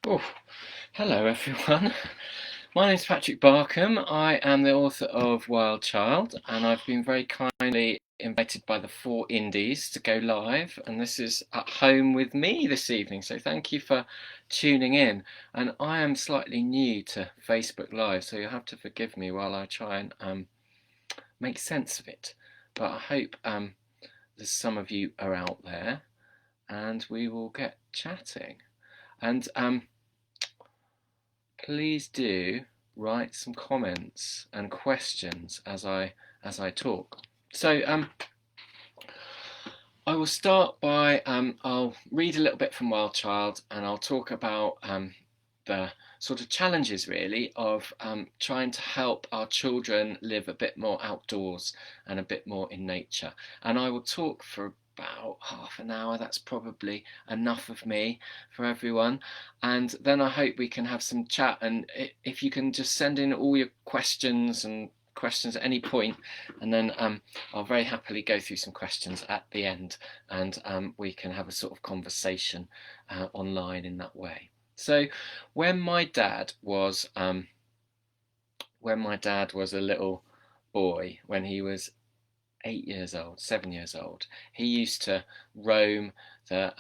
Oh, hello everyone. My name's Patrick Barkham. I am the author of Wild Child, and I've been very kindly invited by the Four Indies to go live, and this is at home with me this evening, so thank you for tuning in. And I am slightly new to Facebook Live, so you'll have to forgive me while I try and make sense of it. But I hope there's some of you are out there, and we will get chatting. And please do write some comments and questions as I talk. So I will start by I'll read a little bit from Wild Child, and I'll talk about the sort of challenges really of trying to help our children live a bit more outdoors and a bit more in nature. And I will talk for about half an hour. That's probably enough of me for everyone, and then I hope we can have some chat. And if you can just send in all your questions at any point, and then I'll very happily go through some questions at the end, and we can have a sort of conversation online in that way. So when my dad was a little boy, when he was 7 years old, he used to roam the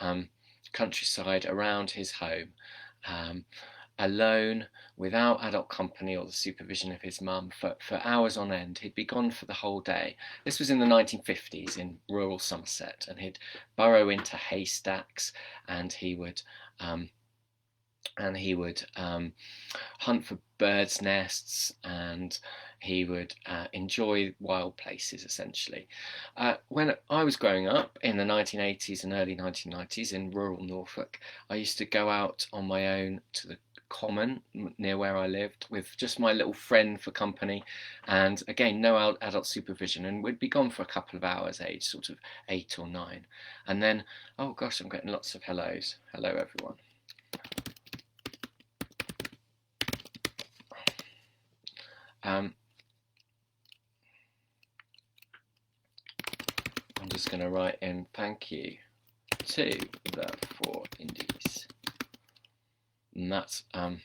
countryside around his home, alone, without adult company or the supervision of his mum, for hours on end. He'd be gone for the whole day. This was in the 1950s in rural Somerset, and he'd burrow into haystacks, and he would hunt for birds' nests, and he would enjoy wild places, essentially. When I was growing up in the 1980s and early 1990s in rural Norfolk, I used to go out on my own to the common near where I lived with just my little friend for company, and again, no adult supervision, and we'd be gone for a couple of hours, age sort of 8 or 9. And then, oh gosh, I'm getting lots of hellos. Hello everyone. I'm just going to write in thank you to the Four Indies, and that's and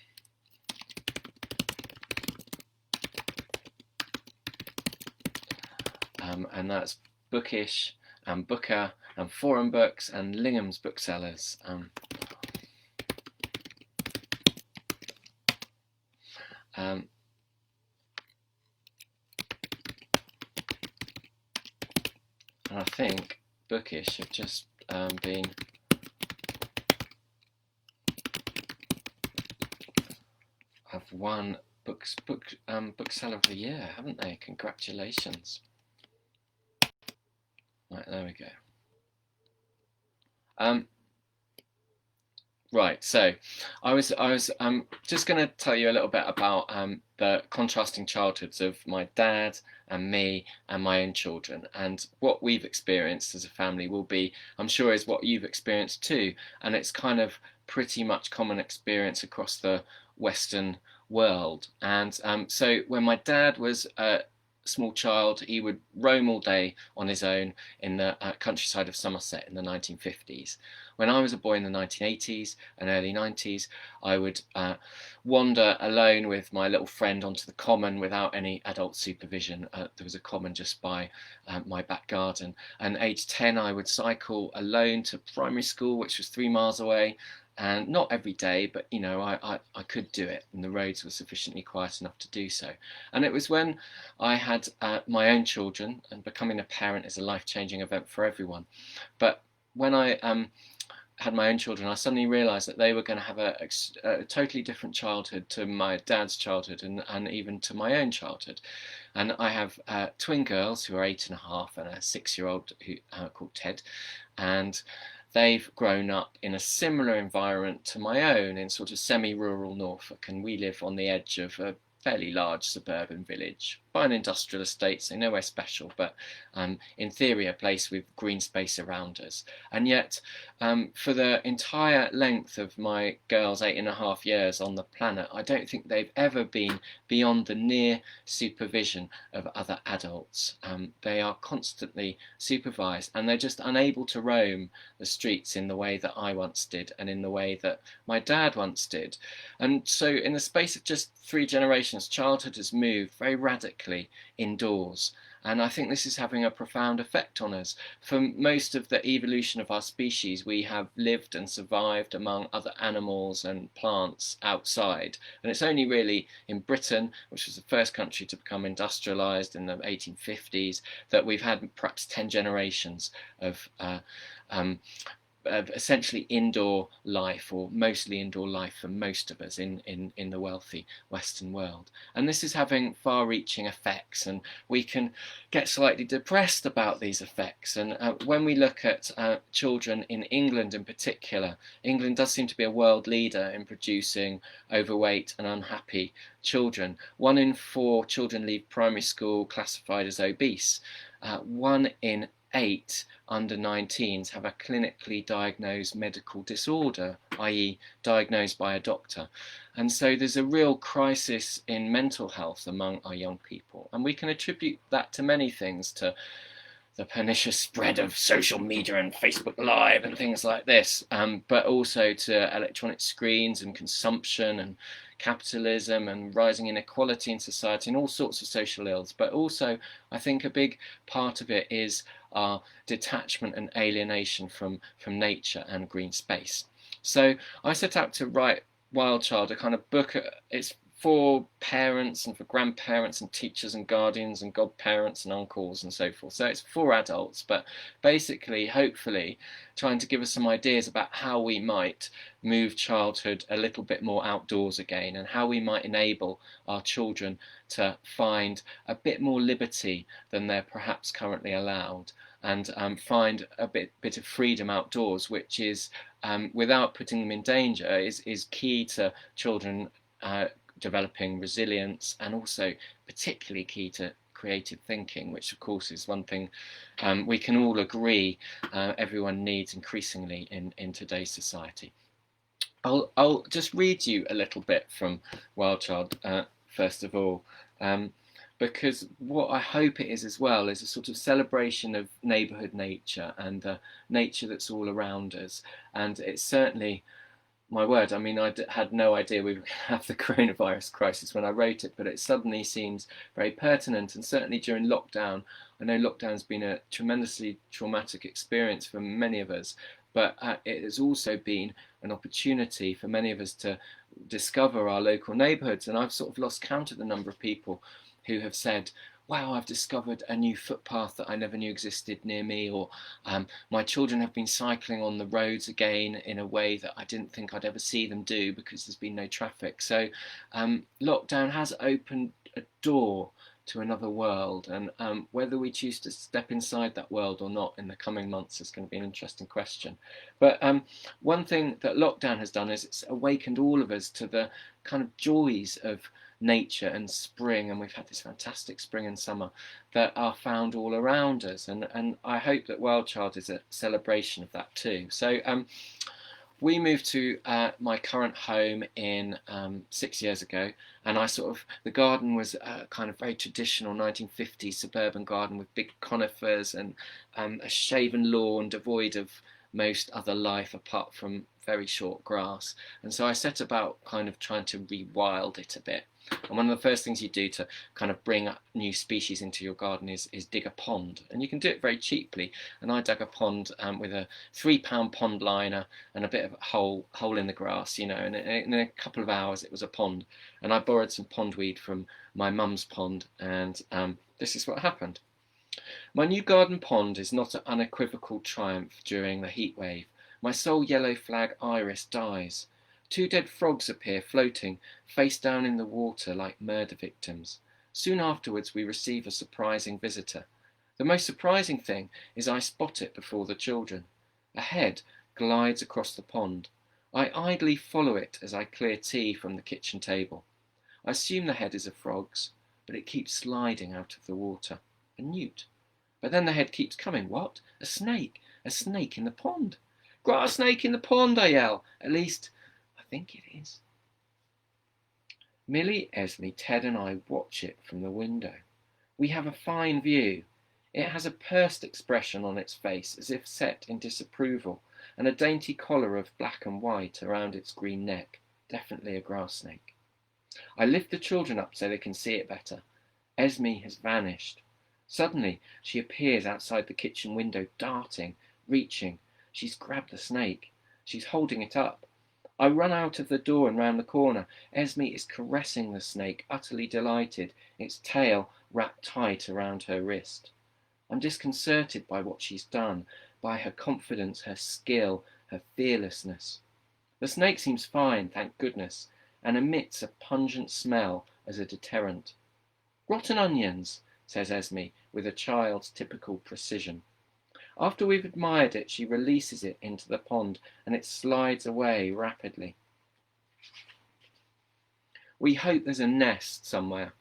that's Bookish and Booker and Forum Books and Lingham's Booksellers. And I think Bookish have just have won Bookseller of the Year, haven't they? Congratulations! Right, there we go. Right, so I was just going to tell you a little bit about the contrasting childhoods of my dad and me and my own children, and what we've experienced as a family will be, I'm sure, is what you've experienced too, and it's kind of pretty much common experience across the Western world. And so when my dad was a small child, he would roam all day on his own in the countryside of Somerset in the 1950s. When I was a boy in the 1980s and early 90s, I would wander alone with my little friend onto the common without any adult supervision. There was a common just by my back garden. And age 10, I would cycle alone to primary school, which was 3 miles away. And not every day, but you know, I could do it, and the roads were sufficiently quiet enough to do so. And it was when I had my own children, and becoming a parent is a life-changing event for everyone. But when I had my own children, I suddenly realised that they were going to have a totally different childhood to my dad's childhood, and even to my own childhood. And I have twin girls who are 8.5 and a 6-year-old called Ted, and they've grown up in a similar environment to my own in sort of semi-rural Norfolk, and we live on the edge of a fairly large suburban village. by an industrial estate, so nowhere special, but in theory a place with green space around us. And yet, for the entire length of my girls' 8.5 years on the planet, I don't think they've ever been beyond the near supervision of other adults. They are constantly supervised, and they're just unable to roam the streets in the way that I once did and in the way that my dad once did. And so in the space of just 3 generations, childhood has moved very radically indoors. And I think this is having a profound effect on us. For most of the evolution of our species, we have lived and survived among other animals and plants outside. And it's only really in Britain, which was the first country to become industrialised in the 1850s, that we've had perhaps 10 generations of essentially indoor life, or mostly indoor life for most of us in the wealthy Western world. And this is having far-reaching effects, and we can get slightly depressed about these effects. And when we look at children in England in particular, England does seem to be a world leader in producing overweight and unhappy children. 1 in 4 children leave primary school classified as obese. 1 in 8 under 19s have a clinically diagnosed medical disorder, i.e. diagnosed by a doctor. And so there's a real crisis in mental health among our young people. And we can attribute that to many things, to the pernicious spread of social media and Facebook Live and things like this, but also to electronic screens and consumption and capitalism and rising inequality in society and all sorts of social ills. But also, I think a big part of it is our detachment and alienation from nature and green space. So I set out to write Wild Child, a kind of book. It's for parents and for grandparents and teachers and guardians and godparents and uncles and so forth. So it's for adults, but basically, hopefully, trying to give us some ideas about how we might move childhood a little bit more outdoors again, and how we might enable our children to find a bit more liberty than they're perhaps currently allowed, and find a bit of freedom outdoors, which is, without putting them in danger, is key to children developing resilience, and also particularly key to creative thinking, which of course is one thing we can all agree everyone needs increasingly in today's society. I'll just read you a little bit from Wild Child first of all, because what I hope it is as well is a sort of celebration of neighbourhood nature and the nature that's all around us. And it's certainly, my word, I mean, I had no idea we would have the coronavirus crisis when I wrote it, but it suddenly seems very pertinent. And certainly during lockdown, I know lockdown's been a tremendously traumatic experience for many of us, but it has also been an opportunity for many of us to discover our local neighbourhoods. And I've sort of lost count of the number of people who have said, wow, I've discovered a new footpath that I never knew existed near me, or my children have been cycling on the roads again in a way that I didn't think I'd ever see them do because there's been no traffic. So lockdown has opened a door to another world, and whether we choose to step inside that world or not in the coming months is going to be an interesting question. But one thing that lockdown has done is it's awakened all of us to the kind of joys of nature and spring, and we've had this fantastic spring and summer that are found all around us, and I hope that Wild Child is a celebration of that too. So we moved to my current home in 6 years ago, and the garden was a kind of very traditional 1950s suburban garden with big conifers and a shaven lawn devoid of most other life apart from very short grass. And so I set about kind of trying to rewild it a bit. And one of the first things you do to kind of bring up new species into your garden is dig a pond. And you can do it very cheaply. And I dug a pond with a £3 pond liner and a bit of a hole in the grass, you know, and in a couple of hours it was a pond. And I borrowed some pondweed from my mum's pond, and this is what happened. My new garden pond is not an unequivocal triumph during the heat wave. My sole yellow flag iris dies. 2 dead frogs appear floating, face down in the water like murder victims. Soon afterwards we receive a surprising visitor. The most surprising thing is I spot it before the children. A head glides across the pond. I idly follow it as I clear tea from the kitchen table. I assume the head is a frog's, but it keeps sliding out of the water. A newt. But then the head keeps coming. What? A snake! A snake in the pond! Grass snake in the pond, I yell. At least, I think it is. Millie, Esme, Ted and I watch it from the window. We have a fine view. It has a pursed expression on its face, as if set in disapproval, and a dainty collar of black and white around its green neck. Definitely a grass snake. I lift the children up so they can see it better. Esme has vanished. Suddenly, she appears outside the kitchen window, darting, reaching. She's grabbed the snake. She's holding it up. I run out of the door and round the corner. Esme is caressing the snake, utterly delighted, its tail wrapped tight around her wrist. I'm disconcerted by what she's done, by her confidence, her skill, her fearlessness. The snake seems fine, thank goodness, and emits a pungent smell as a deterrent. Rotten onions, says Esme, with a child's typical precision. After we've admired it, she releases it into the pond, and it slides away rapidly. We hope there's a nest somewhere,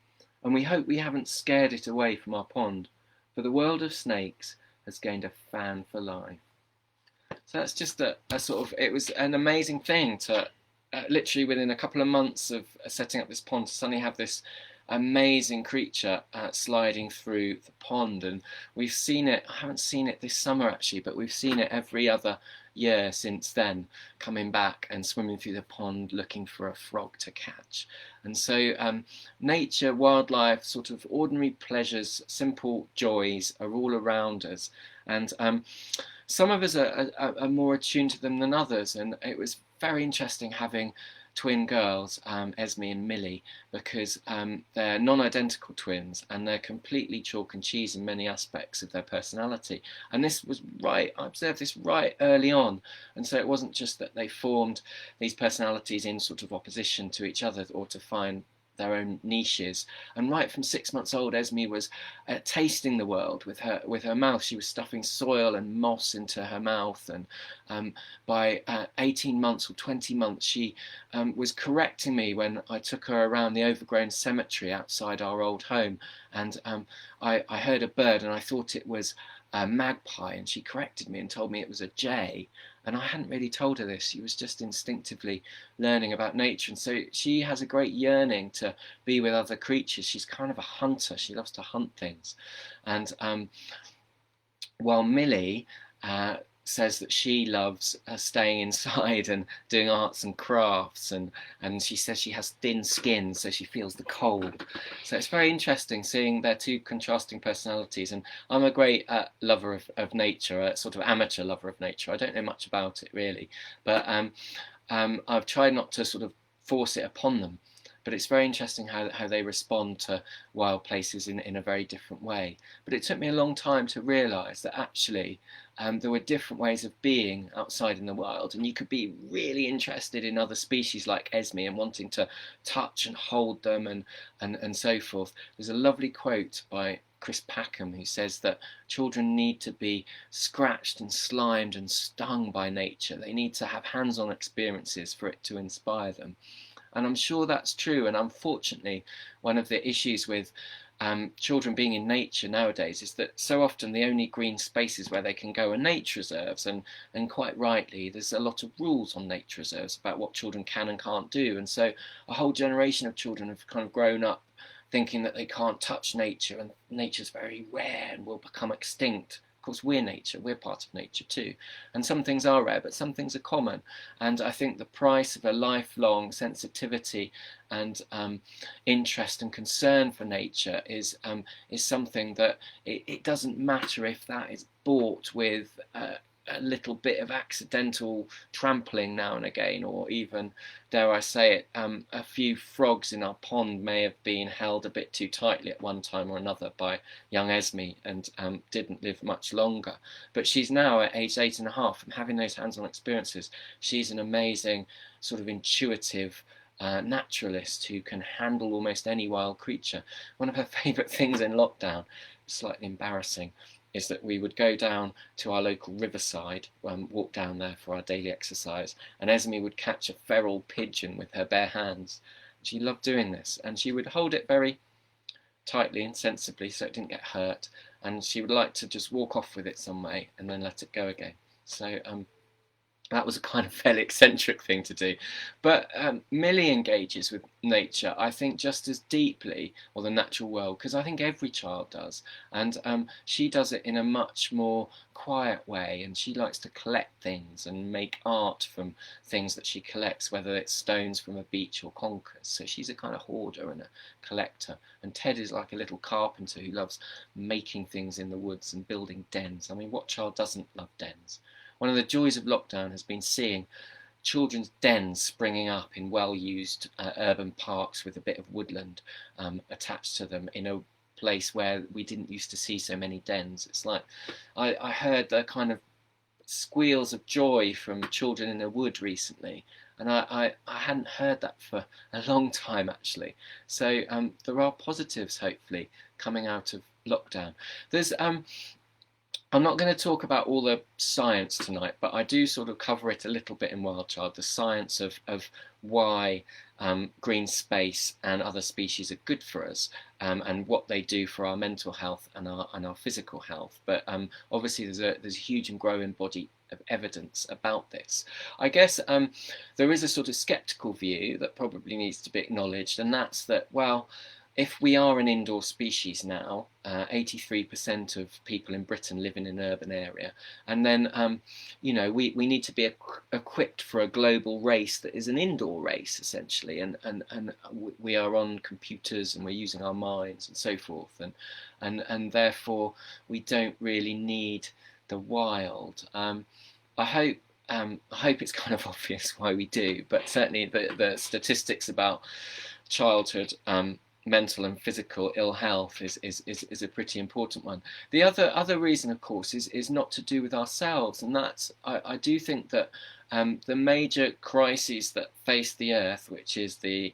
and we hope we haven't scared it away from our pond, for the world of snakes has gained a fan for life. So that's just a sort of, it was an amazing thing to literally within a couple of months of setting up this pond to suddenly have this amazing creature sliding through the pond. And we've seen it, I haven't seen it this summer actually, but we've seen it every other year since then, coming back and swimming through the pond looking for a frog to catch. And so nature, wildlife, sort of ordinary pleasures, simple joys are all around us, and some of us are more attuned to them than others. And it was very interesting having twin girls, Esme and Millie, because they're non-identical twins and they're completely chalk and cheese in many aspects of their personality. And this was right, I observed this right early on, and so it wasn't just that they formed these personalities in sort of opposition to each other or to find their own niches. And right from 6 months old, Esme was tasting the world with her mouth. She was stuffing soil and moss into her mouth, and by 18 months or 20 months, she was correcting me when I took her around the overgrown cemetery outside our old home, and I heard a bird and I thought it was a magpie, and she corrected me and told me it was a jay. And I hadn't really told her this. She was just instinctively learning about nature. And so she has a great yearning to be with other creatures. She's kind of a hunter. She loves to hunt things. And while Millie says that she loves staying inside and doing arts and crafts, and she says she has thin skin, so she feels the cold. So it's very interesting seeing their two contrasting personalities. And I'm a great lover of nature, a sort of amateur lover of nature. I don't know much about it really, but I've tried not to sort of force it upon them. But it's very interesting how they respond to wild places in a very different way. But it took me a long time to realise that actually there were different ways of being outside in the wild, and you could be really interested in other species like Esme and wanting to touch and hold them and so forth. There's a lovely quote by Chris Packham who says that children need to be scratched and slimed and stung by nature. They need to have hands-on experiences for it to inspire them. And I'm sure that's true. And unfortunately, one of the issues with children being in nature nowadays is that so often the only green spaces where they can go are nature reserves. And quite rightly, there's a lot of rules on nature reserves about what children can and can't do. And so a whole generation of children have kind of grown up thinking that they can't touch nature, and nature's very rare and will become extinct. Of course, we're nature, we're part of nature too. And some things are rare, but some things are common. And I think the price of a lifelong sensitivity and interest and concern for nature is something that it doesn't matter if that is bought with a little bit of accidental trampling now and again, or even, dare I say it, a few frogs in our pond may have been held a bit too tightly at one time or another by young Esme and didn't live much longer. But she's now at age 8.5, and having those hands-on experiences, she's an amazing sort of intuitive naturalist who can handle almost any wild creature. One of her favourite things in lockdown, slightly embarrassing, is that we would go down to our local riverside, walk down there for our daily exercise, and Esme would catch a feral pigeon with her bare hands. She loved doing this, and she would hold it very tightly and sensibly so it didn't get hurt, and she would like to just walk off with it some way and then let it go again. So that was a kind of fairly eccentric thing to do. But Millie engages with nature, I think, just as deeply, or the natural world, because I think every child does. And she does it in a much more quiet way, and she likes to collect things and make art from things that she collects, whether it's stones from a beach or conkers. So she's a kind of hoarder and a collector. And Ted is like a little carpenter who loves making things in the woods and building dens. I mean, what child doesn't love dens? One of the joys of lockdown has been seeing children's dens springing up in well-used urban parks with a bit of woodland attached to them in a place where we didn't used to see so many dens. It's like I heard the kind of squeals of joy from children in a wood recently, and I hadn't heard that for a long time actually. So there are positives hopefully coming out of lockdown. There's I'm not going to talk about all the science tonight, but I do sort of cover it a little bit in Wild Child, the science of why green space and other species are good for us, and what they do for our mental health and our physical health. But obviously there's a huge and growing body of evidence about this. I guess there is a sort of sceptical view that probably needs to be acknowledged, and that's that, well, if we are an indoor species now, 83% of people in Britain live in an urban area, and then we need to be equipped for a global race that is an indoor race essentially, and we are on computers and we're using our minds and so forth, and therefore we don't really need the wild. I hope it's kind of obvious why we do, but certainly the statistics about childhood mental and physical ill health is a pretty important one. The other reason, of course, is not to do with ourselves, and that's I do think that the major crises that face the Earth, which is the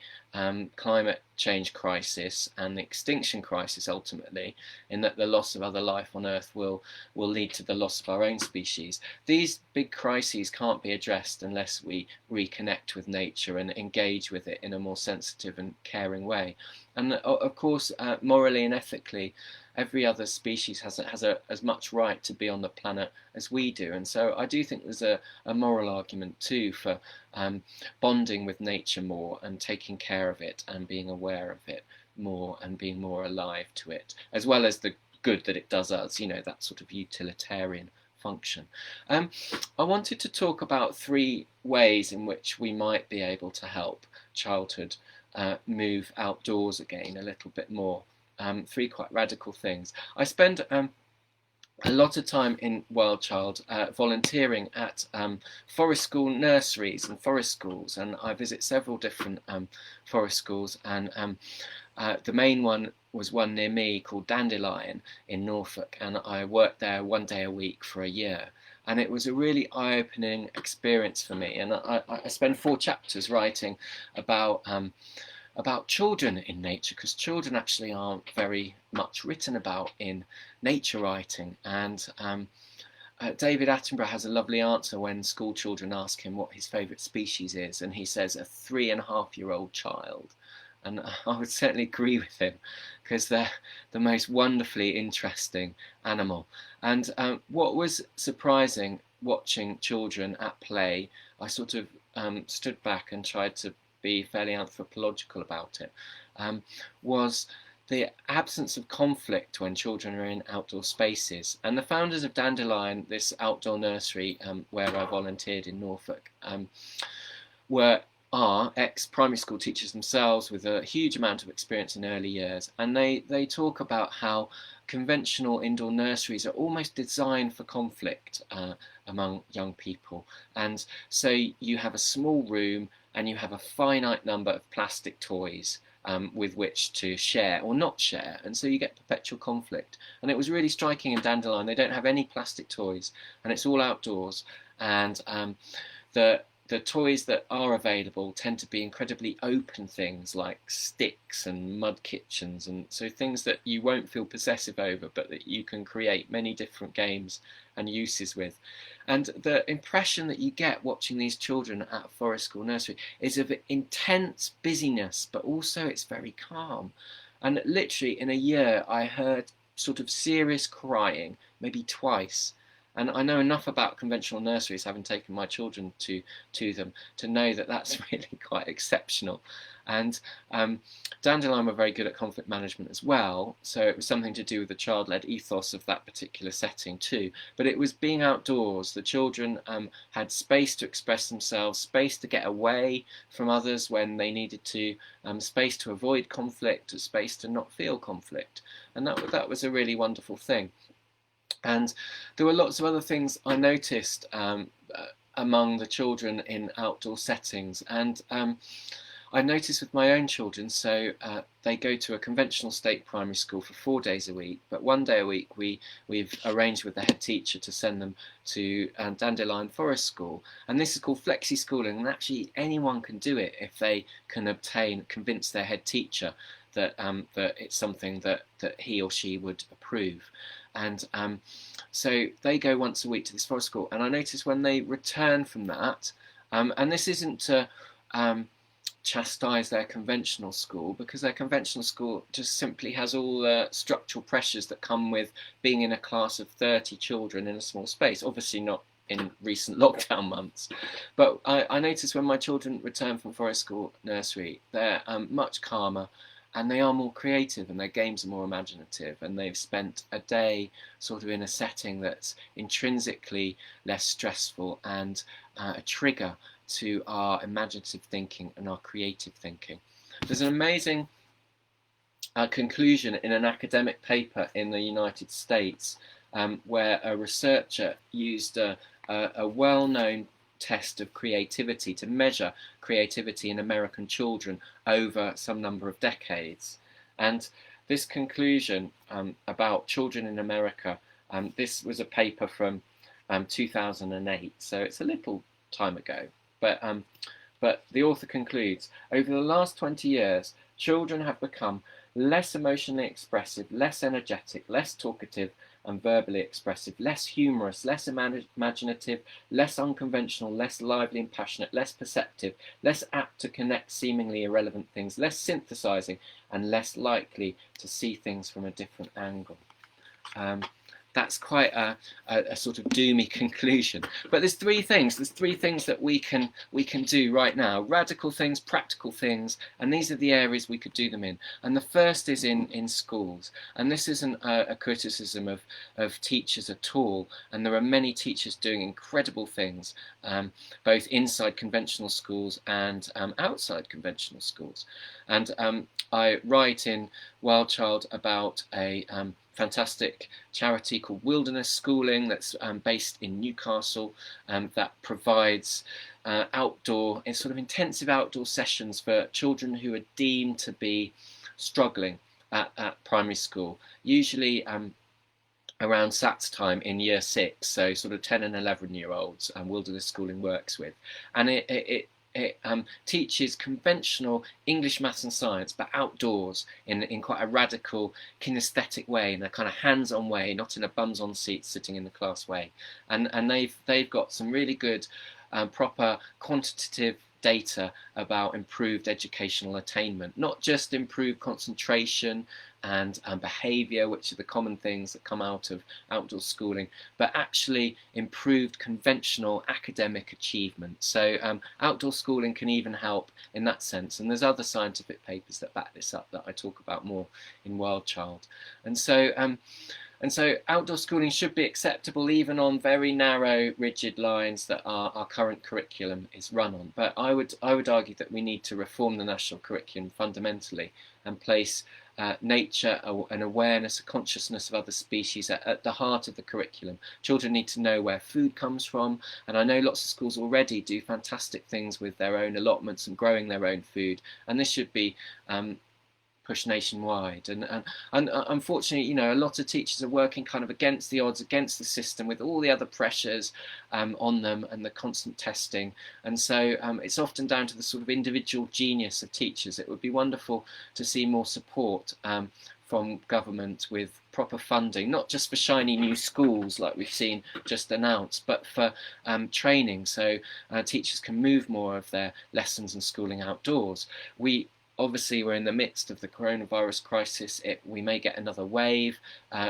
climate change crisis and the extinction crisis ultimately, in that the loss of other life on Earth will lead to the loss of our own species. These big crises can't be addressed unless we reconnect with nature and engage with it in a more sensitive and caring way. And of course, morally and ethically, every other species has as much right to be on the planet as we do. And so I do think there's a moral argument too for bonding with nature more and taking care of it and being aware of it more and being more alive to it, as well as the good that it does us, that sort of utilitarian function. I wanted to talk about 3 ways in which we might be able to help childhood move outdoors again a little bit more. 3 quite radical things. I spend a lot of time in Wild Child volunteering at forest school nurseries and forest schools, and I visit several different forest schools, and the main one was one near me called Dandelion in Norfolk, and I worked there 1 day a week for a year. And it was a really eye-opening experience for me, and I spent 4 chapters writing about children in nature, because children actually aren't very much written about in nature writing. And David Attenborough has a lovely answer when school children ask him what his favourite species is, and he says a 3.5-year-old child. And I would certainly agree with him, because they're the most wonderfully interesting animal. And what was surprising watching children at play, I sort of stood back and tried to be fairly anthropological about it, was the absence of conflict when children are in outdoor spaces. And the founders of Dandelion, this outdoor nursery where I volunteered in Norfolk, are ex-primary school teachers themselves with a huge amount of experience in early years, and they talk about how conventional indoor nurseries are almost designed for conflict among young people. And so you have a small room and you have a finite number of plastic toys with which to share or not share, and so you get perpetual conflict. And it was really striking in Dandelion, they don't have any plastic toys, and it's all outdoors, and the toys that are available tend to be incredibly open things like sticks and mud kitchens, and so things that you won't feel possessive over, but that you can create many different games and uses with. And the impression that you get watching these children at Forest School Nursery is of intense busyness, but also it's very calm. And literally in a year I heard sort of serious crying, maybe twice. And I know enough about conventional nurseries, having taken my children to them, to know that that's really quite exceptional. And Dandelion were very good at conflict management as well, so it was something to do with the child-led ethos of that particular setting too. But it was being outdoors. The children had space to express themselves, space to get away from others when they needed to, space to avoid conflict, space to not feel conflict. And that was a really wonderful thing. And there were lots of other things I noticed among the children in outdoor settings. And I noticed with my own children, so they go to a conventional state primary school for 4 days a week, but 1 day a week we've arranged with the head teacher to send them to Dandelion Forest School. And this is called flexi schooling, and actually anyone can do it if they can convince their head teacher that that it's something that he or she would approve. And so they go once a week to this forest school, and I notice when they return from that, and this isn't to chastise their conventional school, because their conventional school just simply has all the structural pressures that come with being in a class of 30 children in a small space, obviously not in recent lockdown months. But I notice when my children return from forest school nursery, they're much calmer, and they are more creative, and their games are more imaginative, and they've spent a day sort of in a setting that's intrinsically less stressful and a trigger to our imaginative thinking and our creative thinking. There's an amazing conclusion in an academic paper in the United States where a researcher used a well-known test of creativity to measure creativity in American children over some number of decades. And this conclusion about children in America, this was a paper from 2008, so it's a little time ago. But the author concludes, over the last 20 years, children have become less emotionally expressive, less energetic, less talkative and verbally expressive, less humorous, less imaginative, less unconventional, less lively and passionate, less perceptive, less apt to connect seemingly irrelevant things, less synthesizing, and less likely to see things from a different angle. That's quite a sort of doomy conclusion. But there's three things that we can do right now: radical things, practical things, and these are the areas we could do them in. And the first is in schools. And this isn't a criticism of teachers at all. And there are many teachers doing incredible things, both inside conventional schools and outside conventional schools. And I write in Wild Child about a fantastic charity called Wilderness Schooling that's based in Newcastle, that provides sort of intensive outdoor sessions for children who are deemed to be struggling at primary school, usually around SATs time in year 6, so sort of 10 and 11-year-olds Wilderness Schooling works with. And it teaches conventional English, maths and science, but outdoors in quite a radical kinesthetic way, in a kind of hands-on way, not in a bums-on seat sitting in the class way. And they've got some really good proper quantitative data about improved educational attainment, not just improved concentration and behaviour, which are the common things that come out of outdoor schooling, but actually improved conventional academic achievement. So outdoor schooling can even help in that sense, and there's other scientific papers that back this up that I talk about more in Wild Child. And so outdoor schooling should be acceptable even on very narrow, rigid lines that our current curriculum is run on. But I would argue that we need to reform the national curriculum fundamentally and place nature, an awareness, a consciousness of other species at the heart of the curriculum. Children need to know where food comes from, and I know lots of schools already do fantastic things with their own allotments and growing their own food, and this should be pushed nationwide. And unfortunately, a lot of teachers are working kind of against the odds, against the system, with all the other pressures on them and the constant testing. And so it's often down to the sort of individual genius of teachers. It would be wonderful to see more support from government with proper funding, not just for shiny new schools like we've seen just announced, but for training, so teachers can move more of their lessons and schooling outdoors. Obviously, we're in the midst of the coronavirus crisis. We may get another wave.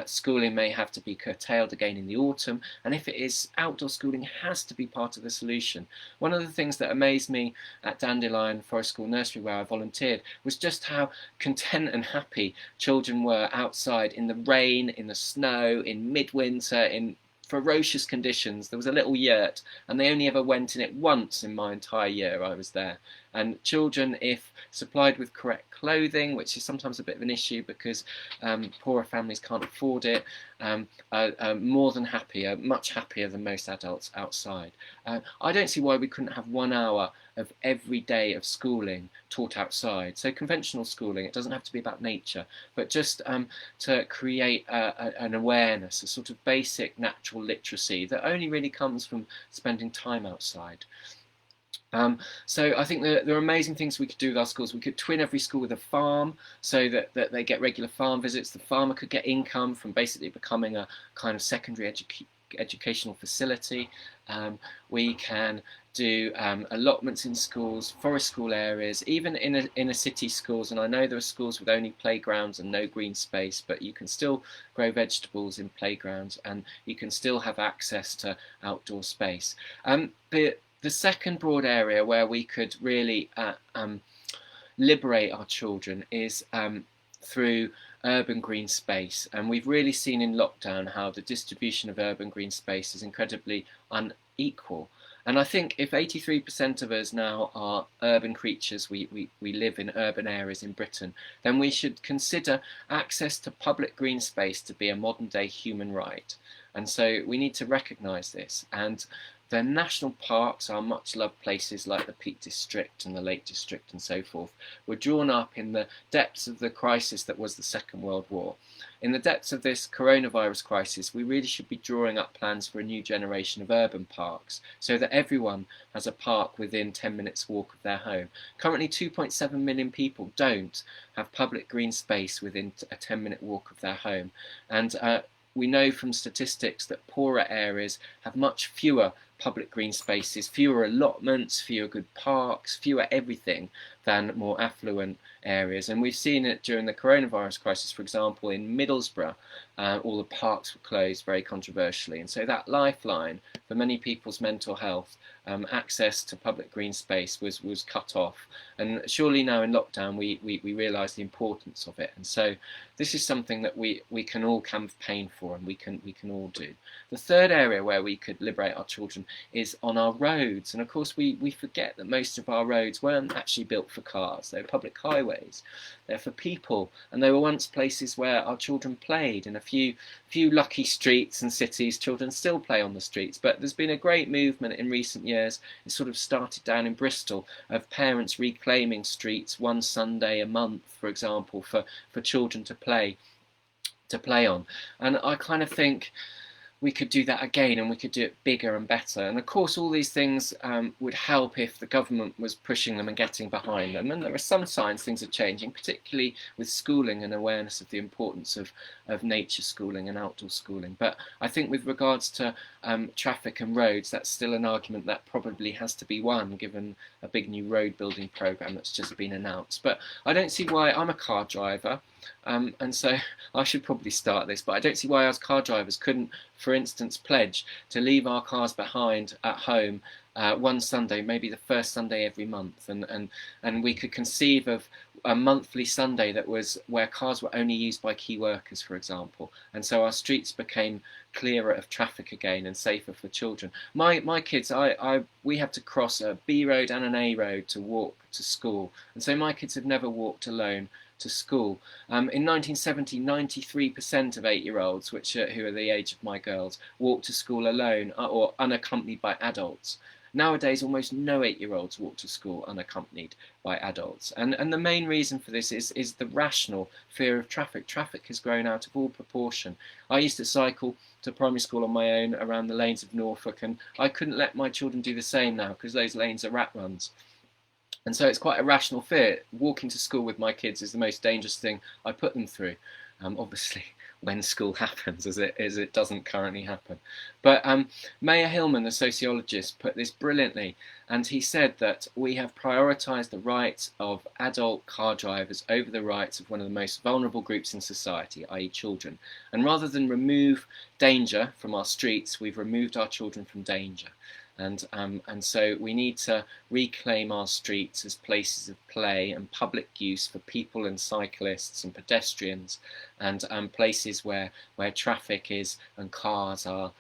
Schooling may have to be curtailed again in the autumn. And if it is, outdoor schooling has to be part of the solution. One of the things that amazed me at Dandelion Forest School Nursery, where I volunteered, was just how content and happy children were outside in the rain, in the snow, in midwinter, in ferocious conditions. There was a little yurt, and they only ever went in it once in my entire year I was there. And children, if supplied with correct clothing, which is sometimes a bit of an issue because poorer families can't afford it, are more than happy, are much happier than most adults outside. I don't see why we couldn't have 1 hour of every day of schooling taught outside. So conventional schooling, it doesn't have to be about nature, but just to create an awareness, a sort of basic natural literacy that only really comes from spending time outside. So I think there are amazing things we could do with our schools. We could twin every school with a farm so that they get regular farm visits. The farmer could get income from basically becoming a kind of secondary educational facility. We can do allotments in schools, forest school areas, even in a city schools. And I know there are schools with only playgrounds and no green space, but you can still grow vegetables in playgrounds, and you can still have access to outdoor space. The second broad area where we could really liberate our children is through urban green space. And we've really seen in lockdown how the distribution of urban green space is incredibly unequal. And I think if 83% of us now are urban creatures, we live in urban areas in Britain, then we should consider access to public green space to be a modern day human right. And so we need to recognise this. And the national parks, our much loved places like the Peak District and the Lake District and so forth, were drawn up in the depths of the crisis that was the Second World War. In the depths of this coronavirus crisis, we really should be drawing up plans for a new generation of urban parks so that everyone has a park within 10 minutes walk of their home. Currently 2.7 million people don't have public green space within a 10-minute walk of their home. And we know from statistics that poorer areas have much fewer public green spaces, fewer allotments, fewer good parks, fewer everything than more affluent areas. And we've seen it during the coronavirus crisis, for example, in Middlesbrough, all the parks were closed very controversially. And so that lifeline for many people's mental health, access to public green space was cut off. And surely now in lockdown we realise the importance of it. And so this is something that we can all campaign for, and we can all do. The third area where we could liberate our children is on our roads. And of course we forget that most of our roads weren't actually built for cars. They're public highways. They're for people, and they were once places where our children played. In a few lucky streets and cities, children still play on the streets. But there's been a great movement in recent years. It sort of started down in Bristol, of parents reclaiming streets one Sunday a month, for example, for children to play on. And I kind of think we could do that again, and we could do it bigger and better. And of course all these things would help if the government was pushing them and getting behind them. And there are some signs things are changing, particularly with schooling and awareness of the importance of nature schooling and outdoor schooling. But I think with regards to traffic and roads, that's still an argument that probably has to be won, given a big new road building programme that's just been announced. But I don't see why. I'm a car driver, and so I should probably start this, but I don't see why us car drivers couldn't, for instance, pledge to leave our cars behind at home one Sunday, maybe the first Sunday every month, and we could conceive of a monthly Sunday that was where cars were only used by key workers, for example, and so our streets became clearer of traffic again and safer for children. My kids, we have to cross a B road and an A road to walk to school, and so my kids have never walked alone to school. In 1970, 93% of 8-year-olds, who are the age of my girls, walked to school alone or unaccompanied by adults. Nowadays, almost no 8-year-olds walk to school unaccompanied by adults. And the main reason for this is the rational fear of traffic. Traffic has grown out of all proportion. I used to cycle to primary school on my own around the lanes of Norfolk, and I couldn't let my children do the same now because those lanes are rat runs. And so it's quite a rational fear. Walking to school with my kids is the most dangerous thing I put them through. Obviously, when school happens, as it doesn't currently happen. But Mayer Hillman, the sociologist, put this brilliantly, and he said that we have prioritised the rights of adult car drivers over the rights of one of the most vulnerable groups in society, i.e. children. And rather than remove danger from our streets, we've removed our children from danger. And so we need to reclaim our streets as places of play and public use for people and cyclists and pedestrians, and places where traffic is and cars are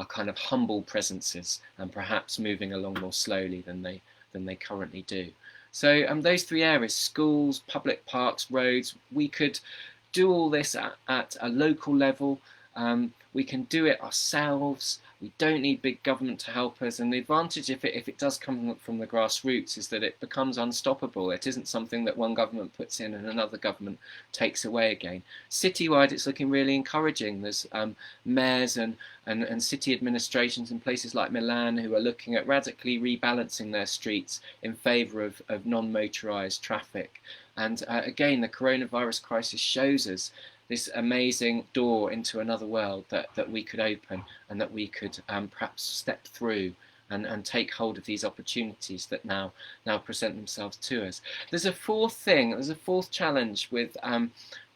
kind of humble presences and perhaps moving along more slowly than they currently do. So those three areas: schools, public parks, roads. We could do all this at a local level. We can do it ourselves. We don't need big government to help us, and the advantage if it does come from the grassroots is that it becomes unstoppable. It isn't something that one government puts in and another government takes away again. Citywide, it's looking really encouraging. There's mayors and city administrations in places like Milan who are looking at radically rebalancing their streets in favour of non-motorised traffic. And again, the coronavirus crisis shows us this amazing door into another world that we could open, and that we could perhaps step through and take hold of these opportunities that now present themselves to us. There's a fourth challenge with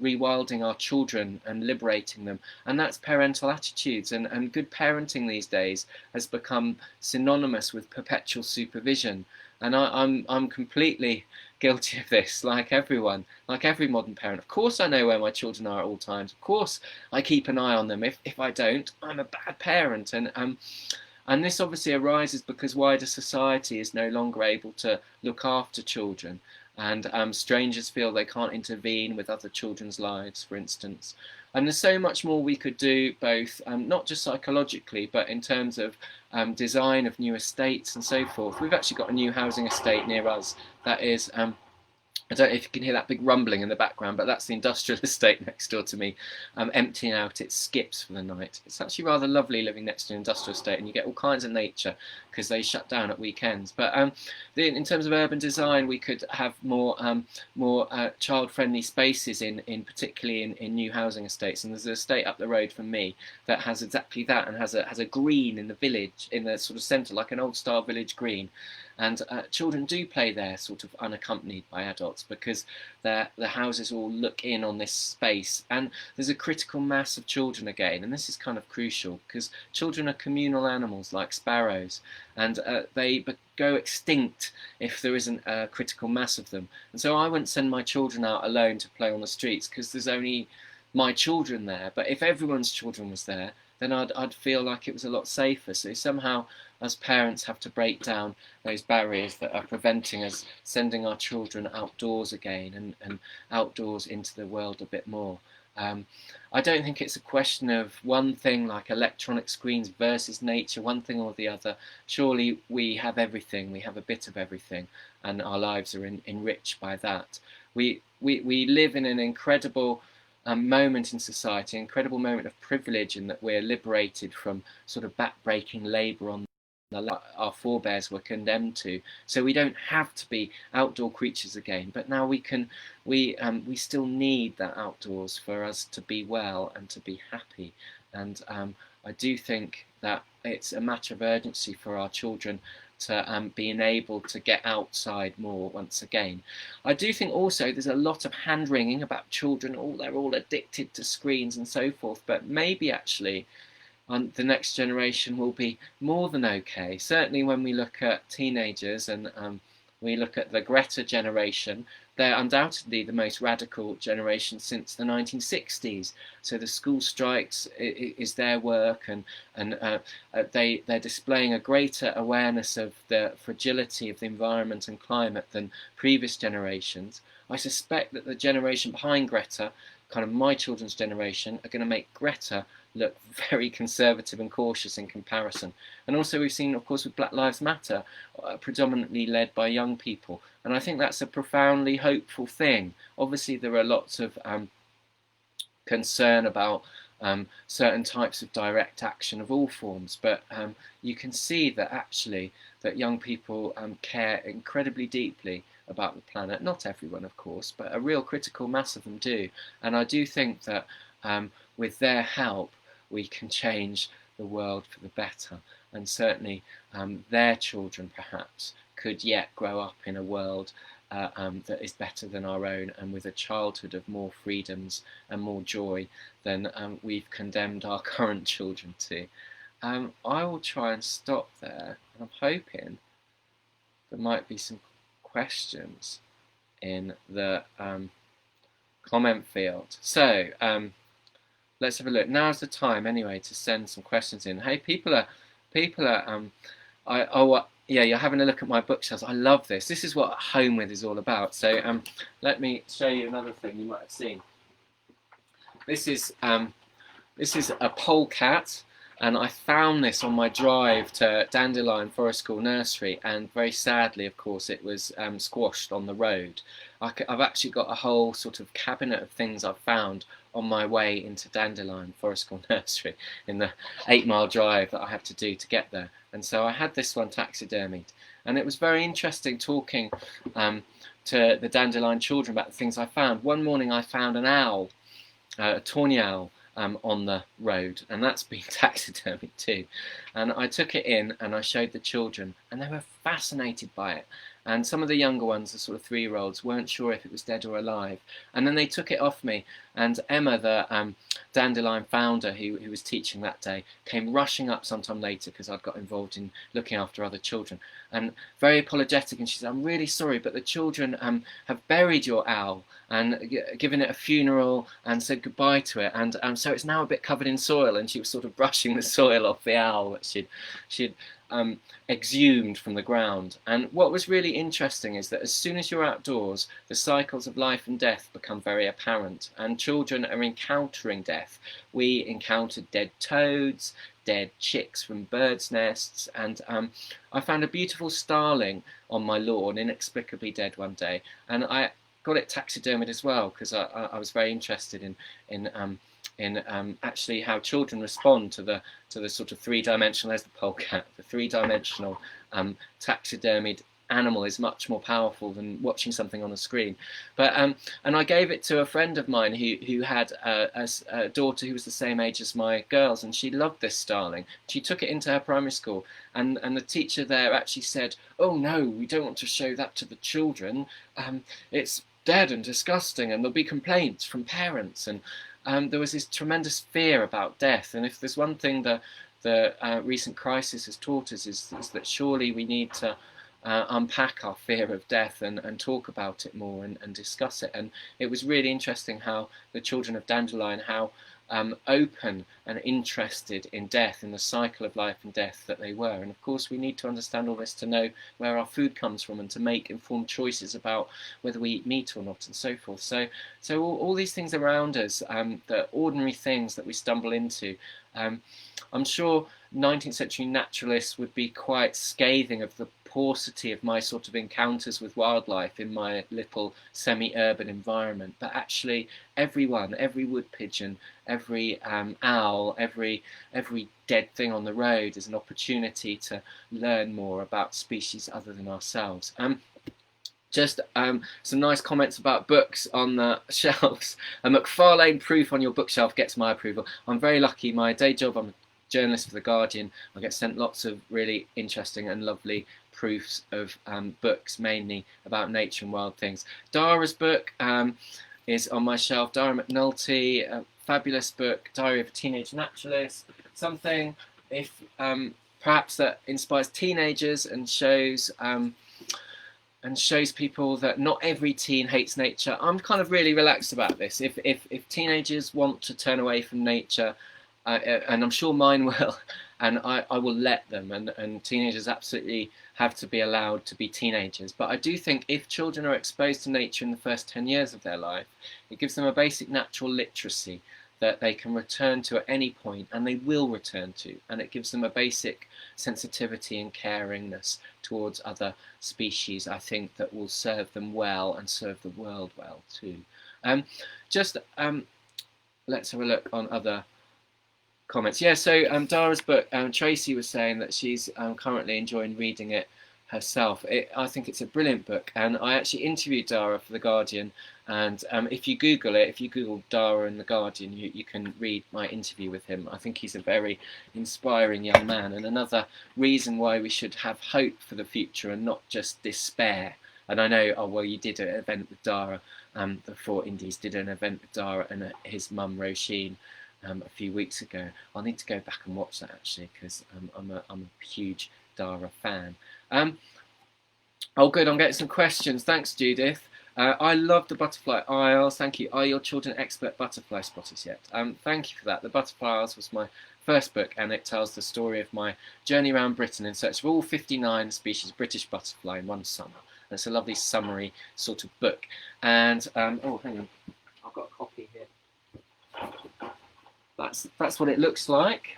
rewilding our children and liberating them, and that's parental attitudes. And good parenting these days has become synonymous with perpetual supervision. And I'm completely guilty of this, like everyone, like every modern parent. Of course I know where my children are at all times. Of course I keep an eye on them. If I don't, I'm a bad parent. And this obviously arises because wider society is no longer able to look after children, and strangers feel they can't intervene with other children's lives, for instance. And there's so much more we could do, both not just psychologically, but in terms of design of new estates and so forth. We've actually got a new housing estate near us that is I don't know if you can hear that big rumbling in the background, but that's the industrial estate next door to me, emptying out its skips for the night. It's actually rather lovely living next to an industrial estate, and you get all kinds of nature because they shut down at weekends. But in terms of urban design, we could have more child-friendly spaces particularly in new housing estates. And there's an estate up the road from me that has exactly that, and has a green in the village, in the sort of centre, like an old-style village green. And children do play there sort of unaccompanied by adults, because the houses all look in on this space, and there's a critical mass of children again. And this is kind of crucial, because children are communal animals like sparrows, and they go extinct if there isn't a critical mass of them. And so I wouldn't send my children out alone to play on the streets, because there's only my children there. But if everyone's children was there, then I'd feel like it was a lot safer. So somehow, as parents, have to break down those barriers that are preventing us sending our children outdoors again, and outdoors into the world a bit more. I don't think it's a question of one thing like electronic screens versus nature, one thing or the other. Surely we have everything, we have a bit of everything, and our lives are enriched by that. We live in an incredible moment in society, incredible moment of privilege, in that we're liberated from sort of back-breaking labour on our forebears were condemned to. So we don't have to be outdoor creatures again, but now we still need that outdoors for us to be well and to be happy. And I do think that it's a matter of urgency for our children to being able to get outside more once again. I do think also there's a lot of hand-wringing about children, they're all addicted to screens and so forth, but maybe actually the next generation will be more than okay. Certainly when we look at teenagers and we look at the Greta generation, they're undoubtedly the most radical generation since the 1960s. So the school strikes is their work, and they're displaying a greater awareness of the fragility of the environment and climate than previous generations. I suspect that the generation behind Greta, kind of my children's generation, are going to make Greta look very conservative and cautious in comparison. And also we've seen, of course, with Black Lives Matter, predominantly led by young people. And I think that's a profoundly hopeful thing. Obviously there are lots of concern about certain types of direct action of all forms, but you can see that actually that young people care incredibly deeply about the planet. Not everyone, of course, but a real critical mass of them do. And I do think that with their help, we can change the world for the better. And certainly their children perhaps could yet grow up in a world that is better than our own, and with a childhood of more freedoms and more joy than we've condemned our current children to. I will try and stop there, and I'm hoping there might be some questions in the comment field. So let's have a look. Now's the time anyway to send some questions in. Hey, people are yeah, you're having a look at my bookshelves. I love this. This is what Home With is all about. So let me show you another thing you might have seen. This is a polecat, and I found this on my drive to Dandelion Forest School Nursery, and very sadly, of course, it was squashed on the road. I've actually got a whole sort of cabinet of things I've found on my way into Dandelion Forest School Nursery in the 8-mile drive that I had to do to get there. And so I had this one taxidermied, and it was very interesting talking to the Dandelion children about the things I found. One morning I found an owl, a tawny owl, on the road, and that's been taxidermied too. And I took it in and I showed the children, and they were fascinated by it. And some of the younger ones, the sort of 3-year-olds, weren't sure if it was dead or alive. And then they took it off me, and Emma, the Dandelion founder who was teaching that day, came rushing up sometime later because I'd got involved in looking after other children, and very apologetic, and she said, "I'm really sorry, but the children have buried your owl and given it a funeral and said goodbye to it, and so it's now a bit covered in soil." And she was sort of brushing the soil off the owl that she'd exhumed from the ground. And what was really interesting is that as soon as you're outdoors, the cycles of life and death become very apparent, and children are encountering death. We encountered dead toads, dead chicks from birds' nests, and I found a beautiful starling on my lawn, inexplicably dead one day, and I got it taxidermied as well because I was very interested in actually how children respond to the sort of 3-dimensional, as the polecat, the 3-dimensional taxidermied animal is much more powerful than watching something on a screen. But and I gave it to a friend of mine who had a daughter who was the same age as my girls, and she loved this starling. She took it into her primary school, and the teacher there actually said, "Oh no, we don't want to show that to the children. It's dead and disgusting, and there'll be complaints from parents." And there was this tremendous fear about death, and if there's one thing the recent crisis has taught us is that surely we need to unpack our fear of death and talk about it more and discuss it. And it was really interesting how the children of Dandelion, how open and interested in death, in the cycle of life and death that they were. And of course we need to understand all this to know where our food comes from and to make informed choices about whether we eat meat or not, and so forth. So all these things around us, the ordinary things that we stumble into, I'm sure 19th century naturalists would be quite scathing of the paucity of my sort of encounters with wildlife in my little semi-urban environment. But actually everyone, every wood pigeon, every owl, every dead thing on the road is an opportunity to learn more about species other than ourselves. Just some nice comments about books on the shelves. A McFarlane proof on your bookshelf gets my approval. I'm very lucky. My day job, I'm a journalist for The Guardian. I get sent lots of really interesting and lovely proofs of books, mainly about nature and wild things. Dara's book is on my shelf. Dara McNulty, a fabulous book, Diary of a Teenage Naturalist. Something, if perhaps that inspires teenagers and shows people that not every teen hates nature. I'm kind of really relaxed about this. If teenagers want to turn away from nature, and I'm sure mine will, and I will let them, and teenagers absolutely have to be allowed to be teenagers. But I do think if children are exposed to nature in the first 10 years of their life, it gives them a basic natural literacy that they can return to at any point, and they will return to, and it gives them a basic sensitivity and caringness towards other species, I think, that will serve them well and serve the world well too. Let's have a look on other comments. Yeah, so Dara's book, Tracy was saying that she's currently enjoying reading it herself. I think it's a brilliant book, and I actually interviewed Dara for The Guardian, and if you Google it, if you Google Dara and The Guardian, you can read my interview with him. I think he's a very inspiring young man, and another reason why we should have hope for the future and not just despair. And I know, oh well, you did an event with Dara, the Four Indies did an event with Dara and his mum Roisin a few weeks ago. I'll need to go back and watch that actually, because I'm a huge Dara fan. Oh good, I'm getting some questions. Thanks, Judith. I love the Butterfly Isles. Thank you. Are your children expert butterfly spotters yet? Thank you for that. The Butterfly Isles was my first book, and it tells the story of my journey around Britain in search of all 59 species of British butterfly in one summer. And it's a lovely summary sort of book. And oh, hang on, I've got a copy here. That's what it looks like,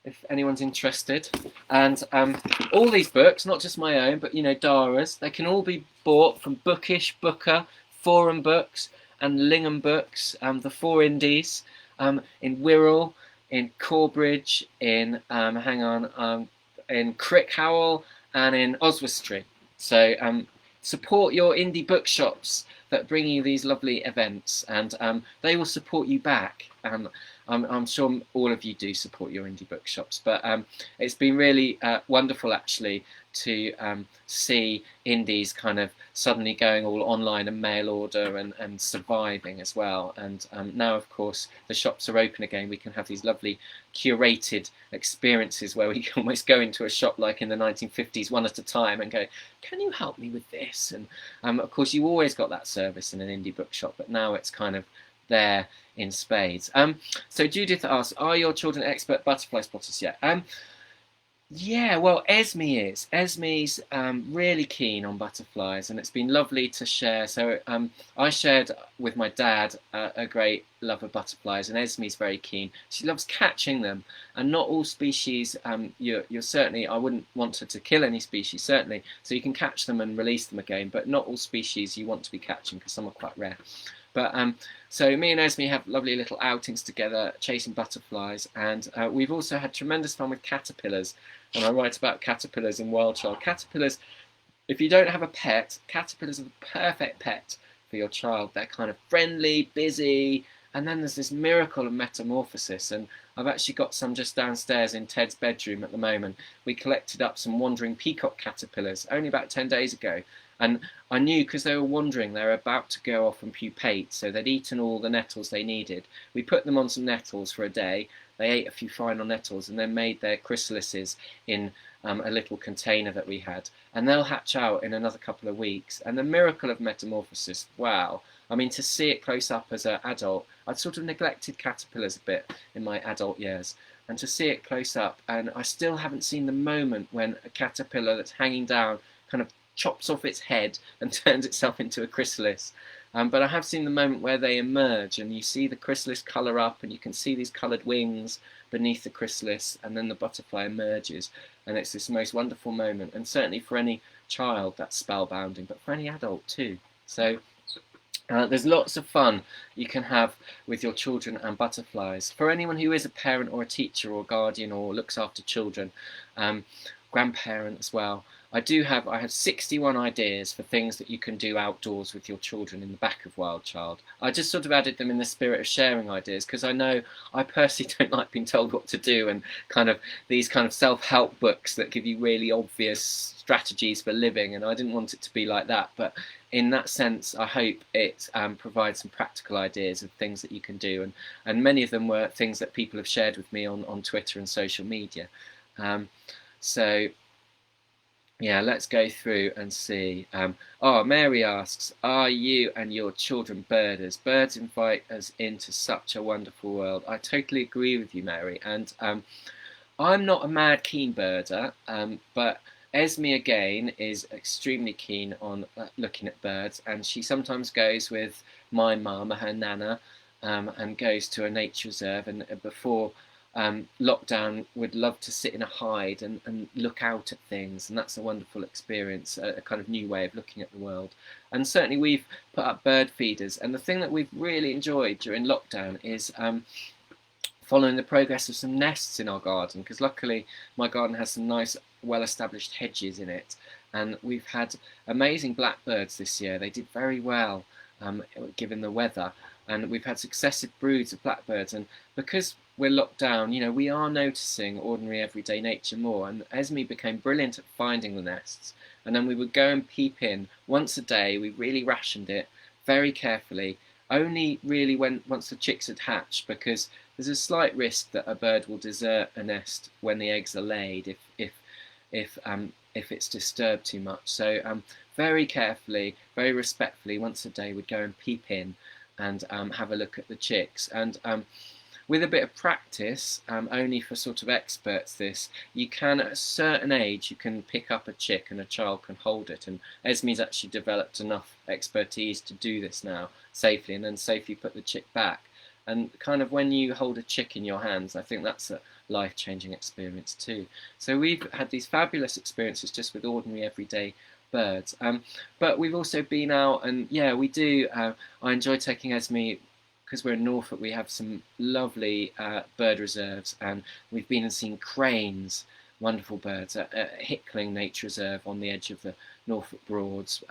if anyone's interested. And all these books, not just my own, but Dara's, they can all be bought from Bookish, Booker, Forum Books, and Lingham Books, the Four Indies, in Wirral, in Corbridge, in in Crickhowell, and in Oswestry. So support your indie bookshops that bring you these lovely events, and they will support you back. I'm sure all of you do support your indie bookshops, but it's been really wonderful actually to see indies kind of suddenly going all online and mail order and surviving as well. And now, of course, the shops are open again. We can have these lovely curated experiences where we can almost go into a shop like in the 1950s, one at a time, and go, can you help me with this? And of course, you always got that service in an indie bookshop, but now it's kind of there in spades. So Judith asks, are your children expert butterfly spotters yet? Yeah, well, Esme is. Esme's really keen on butterflies, and it's been lovely to share. So I shared with my dad a great love of butterflies, and Esme's very keen. She loves catching them, and not all species, you're certainly, I wouldn't want her to kill any species, certainly. So you can catch them and release them again, but not all species you want to be catching, because some are quite rare. But so me and Esme have lovely little outings together, chasing butterflies, and we've also had tremendous fun with caterpillars. And I write about caterpillars in Wild Child. Caterpillars, if you don't have a pet, caterpillars are the perfect pet for your child. They're kind of friendly, busy, and then there's this miracle of metamorphosis. And I've actually got some just downstairs in Ted's bedroom at the moment. We collected up some wandering peacock caterpillars only about 10 days ago. And I knew, because they were wandering, they were about to go off and pupate, so they'd eaten all the nettles they needed. We put them on some nettles for a day. They ate a few final nettles and then made their chrysalises in a little container that we had. And they'll hatch out in another couple of weeks. And the miracle of metamorphosis, wow. I mean, to see it close up as an adult, I'd sort of neglected caterpillars a bit in my adult years. And to see it close up, and I still haven't seen the moment when a caterpillar that's hanging down kind of chops off its head and turns itself into a chrysalis. But I have seen the moment where they emerge and you see the chrysalis colour up and you can see these coloured wings beneath the chrysalis, and then the butterfly emerges, and it's this most wonderful moment. And certainly for any child that's spellbinding, but for any adult too. So there's lots of fun you can have with your children and butterflies. For anyone who is a parent or a teacher or guardian or looks after children, grandparent as well, I have 61 ideas for things that you can do outdoors with your children in the back of Wild Child. I just sort of added them in the spirit of sharing ideas, because I know I personally don't like being told what to do, and kind of these kind of self-help books that give you really obvious strategies for living, and I didn't want it to be like that. But in that sense, I hope it provides some practical ideas of things that you can do, and many of them were things that people have shared with me on Twitter and social media. So yeah, let's go through and see. Mary asks, are you and your children birders? Birds invite us into such a wonderful world. I totally agree with you, Mary. And I'm not a mad keen birder, but Esme again is extremely keen on looking at birds, and she sometimes goes with my mum, her nana, and goes to a nature reserve, and before lockdown would love to sit in a hide and look out at things, and that's a wonderful experience, a kind of new way of looking at the world. And certainly we've put up bird feeders, and the thing that we've really enjoyed during lockdown is following the progress of some nests in our garden, because luckily my garden has some nice well-established hedges in it, and we've had amazing blackbirds this year. They did very well, given the weather, and we've had successive broods of blackbirds. And because we're locked down, we are noticing ordinary everyday nature more. And Esme became brilliant at finding the nests, and then we would go and peep in once a day. We really rationed it very carefully, only really once the chicks had hatched, because there's a slight risk that a bird will desert a nest when the eggs are laid if it's disturbed too much. So very carefully, very respectfully, once a day we'd go and peep in and have a look at the chicks. And with a bit of practice, only for sort of experts this, you can, at a certain age, you can pick up a chick and a child can hold it. And Esme's actually developed enough expertise to do this now safely, and then safely put the chick back. And kind of when you hold a chick in your hands, I think that's a life-changing experience too. So we've had these fabulous experiences just with ordinary everyday birds. But we've also been out, and yeah, we do. I enjoy taking Esme, because we're in Norfolk. We have some lovely bird reserves, and we've been and seen cranes, wonderful birds, at Hickling Nature Reserve on the edge of the Norfolk Broads,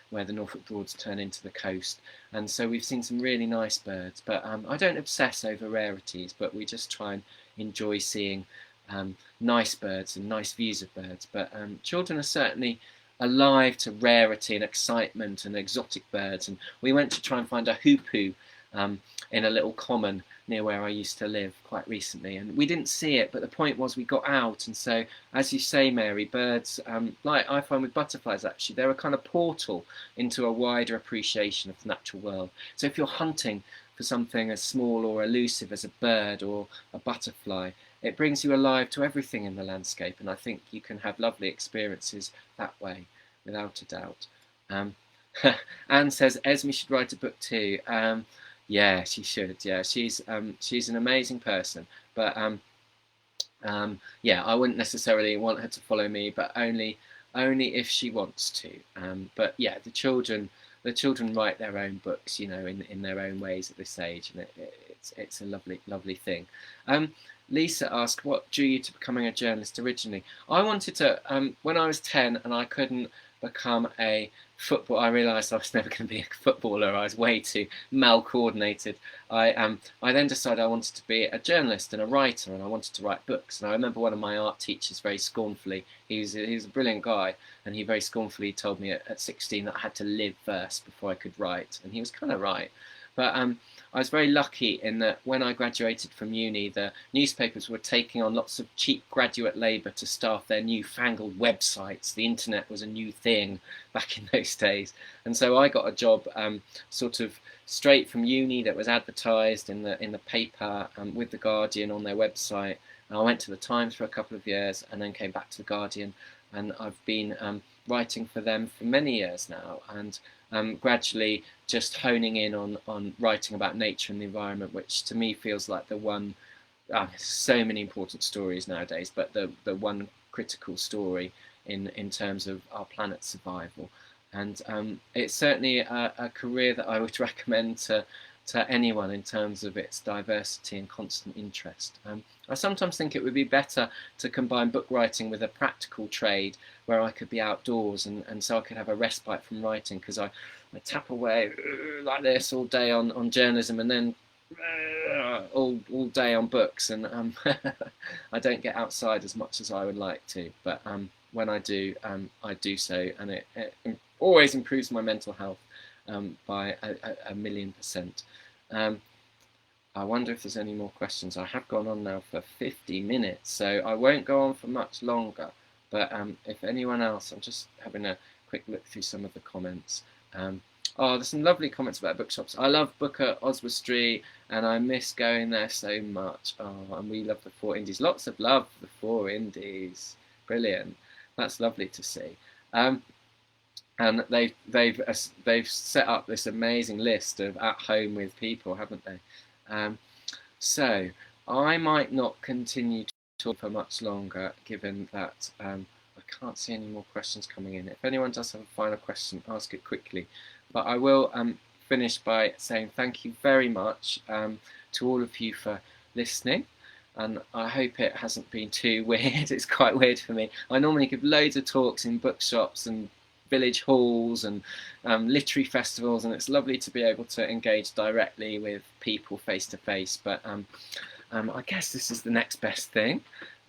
where the Norfolk Broads turn into the coast. And so we've seen some really nice birds. But I don't obsess over rarities, but we just try and enjoy seeing nice birds and nice views of birds. But children are certainly alive to rarity and excitement and exotic birds. And we went to try and find a hoopoe in a little common near where I used to live quite recently, and we didn't see it, but the point was we got out. And so, as you say, Mary, birds, like I find with butterflies actually, they're a kind of portal into a wider appreciation of the natural world. So if you're hunting for something as small or elusive as a bird or a butterfly, it brings you alive to everything in the landscape, and I think you can have lovely experiences that way, without a doubt. Anne says Esme should write a book too. Yeah, she should. Yeah, she's an amazing person. But yeah, I wouldn't necessarily want her to follow me, but only if she wants to. But yeah, the children write their own books, in their own ways at this age, and it's a lovely thing. Lisa asked, what drew you to becoming a journalist originally? I wanted to, when I was 10 and I couldn't become a football, I realised I was never going to be a footballer. I was way too mal-coordinated. I then decided I wanted to be a journalist and a writer, and I wanted to write books. And I remember one of my art teachers very scornfully, he was a brilliant guy, and he very scornfully told me at 16 that I had to live first before I could write, and he was kind of right. But I was very lucky in that when I graduated from uni, the newspapers were taking on lots of cheap graduate labour to staff their newfangled websites. The internet was a new thing back in those days. And so I got a job sort of straight from uni that was advertised in the paper with The Guardian on their website. And I went to the Times for a couple of years and then came back to The Guardian. And I've been writing for them for many years now, and gradually just honing in on writing about nature and the environment, which to me feels like the one, so many important stories nowadays, but the one critical story in terms of our planet's survival. And it's certainly a career that I would recommend to anyone in terms of its diversity and constant interest. I sometimes think it would be better to combine book writing with a practical trade where I could be outdoors, and so I could have a respite from writing, because I tap away like this all day on journalism, and then all day on books, and I don't get outside as much as I would like to. But when I do so, and it always improves my mental health by a million %. I wonder if there's any more questions. I have gone on now for 50 minutes, so I won't go on for much longer. But if anyone else, I'm just having a quick look through some of the comments. Oh, there's some lovely comments about bookshops. I love Booker Oswestry, and I miss going there so much. Oh, and we love the Four Indies. Lots of love for the Four Indies. Brilliant. That's lovely to see. And they've set up this amazing list of at home with people, haven't they? So I might not continue to talk for much longer, given that I can't see any more questions coming in. If anyone does have a final question, ask it quickly. But I will finish by saying thank you very much to all of you for listening. and I hope it hasn't been too weird. It's quite weird for me. I normally give loads of talks in bookshops and village halls and literary festivals, and it's lovely to be able to engage directly with people face to face, but I guess this is the next best thing,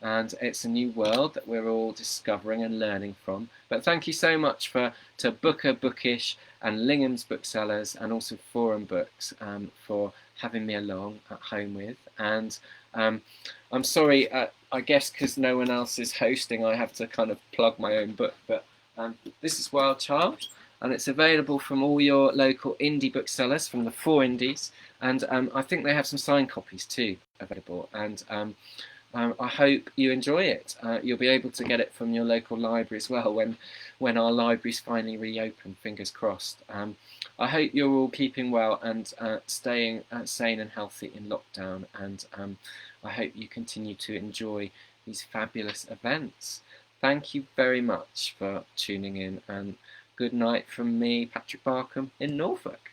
and it's a new world that we're all discovering and learning from. But thank you so much to Booker Bookish and Lingham's Booksellers and also Forum Books for having me along at home with. And I'm sorry, I guess because no one else is hosting, I have to kind of plug my own book, but this is Wild Child, and it's available from all your local indie booksellers, from the 4 indies, and I think they have some signed copies too available, and I hope you enjoy it. You'll be able to get it from your local library as well when our libraries finally reopen, fingers crossed. I hope you're all keeping well and staying sane and healthy in lockdown, and I hope you continue to enjoy these fabulous events. Thank you very much for tuning in, and good night from me, Patrick Barkham, in Norfolk.